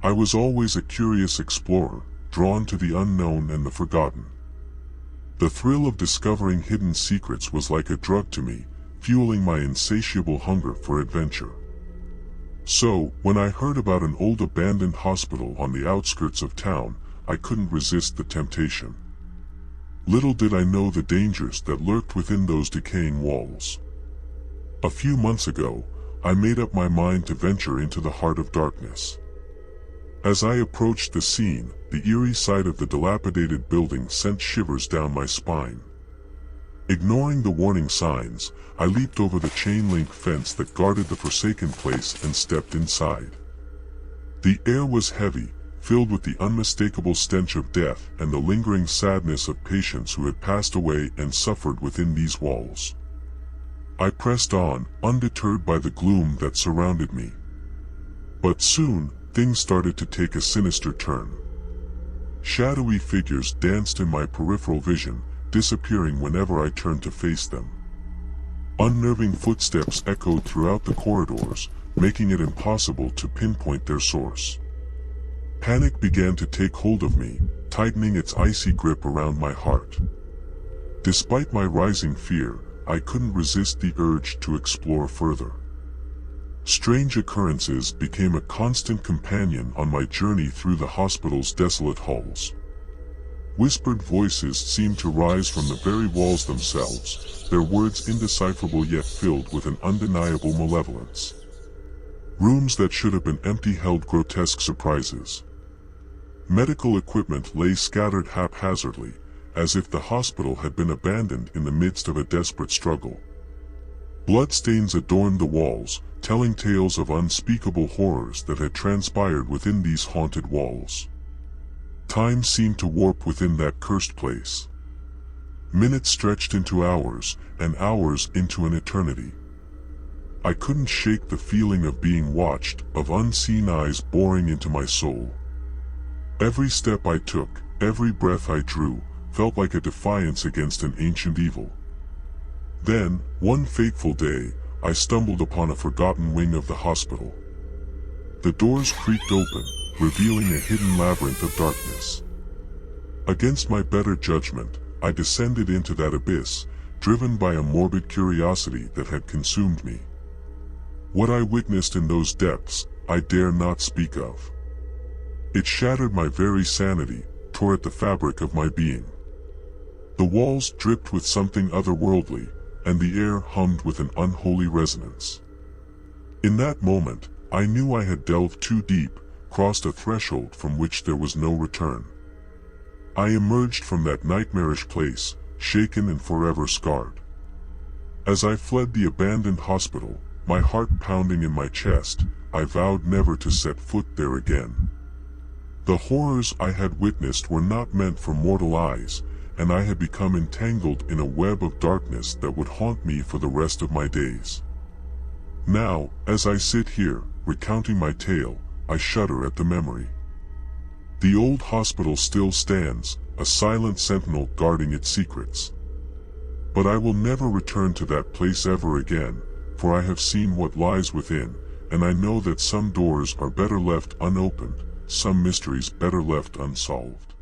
I was always a curious explorer, drawn to the unknown and the forgotten. The thrill of discovering hidden secrets was like a drug to me, fueling my insatiable hunger for adventure. So, when I heard about an old abandoned hospital on the outskirts of town, I couldn't resist the temptation. Little did I know the dangers that lurked within those decaying walls. A few months ago, I made up my mind to venture into the heart of darkness. As I approached the scene, the eerie sight of the dilapidated building sent shivers down my spine. Ignoring the warning signs, I leaped over the chain-link fence that guarded the forsaken place and stepped inside. The air was heavy, filled with the unmistakable stench of death and the lingering sadness of patients who had passed away and suffered within these walls. I pressed on, undeterred by the gloom that surrounded me. But soon, things started to take a sinister turn. Shadowy figures danced in my peripheral vision, disappearing whenever I turned to face them. Unnerving footsteps echoed throughout the corridors, making it impossible to pinpoint their source. Panic began to take hold of me, tightening its icy grip around my heart. Despite my rising fear, I couldn't resist the urge to explore further. Strange occurrences became a constant companion on my journey through the hospital's desolate halls. Whispered voices seemed to rise from the very walls themselves, their words indecipherable yet filled with an undeniable malevolence. Rooms that should have been empty held grotesque surprises. Medical equipment lay scattered haphazardly, as if the hospital had been abandoned in the midst of a desperate struggle. Bloodstains adorned the walls, telling tales of unspeakable horrors that had transpired within these haunted walls. Time seemed to warp within that cursed place. Minutes stretched into hours, and hours into an eternity. I couldn't shake the feeling of being watched, of unseen eyes boring into my soul. Every step I took, every breath I drew, felt like a defiance against an ancient evil. Then, one fateful day, I stumbled upon a forgotten wing of the hospital. The doors creaked open, revealing a hidden labyrinth of darkness. Against my better judgment, I descended into that abyss, driven by a morbid curiosity that had consumed me. What I witnessed in those depths, I dare not speak of. It shattered my very sanity, tore at the fabric of my being. The walls dripped with something otherworldly, and the air hummed with an unholy resonance. In that moment, I knew I had delved too deep, crossed a threshold from which there was no return. I emerged from that nightmarish place, shaken and forever scarred. As I fled the abandoned hospital, my heart pounding in my chest, I vowed never to set foot there again. The horrors I had witnessed were not meant for mortal eyes, and I had become entangled in a web of darkness that would haunt me for the rest of my days. Now, as I sit here, recounting my tale, I shudder at the memory. The old hospital still stands, a silent sentinel guarding its secrets. But I will never return to that place ever again, for I have seen what lies within, and I know that some doors are better left unopened, some mysteries better left unsolved.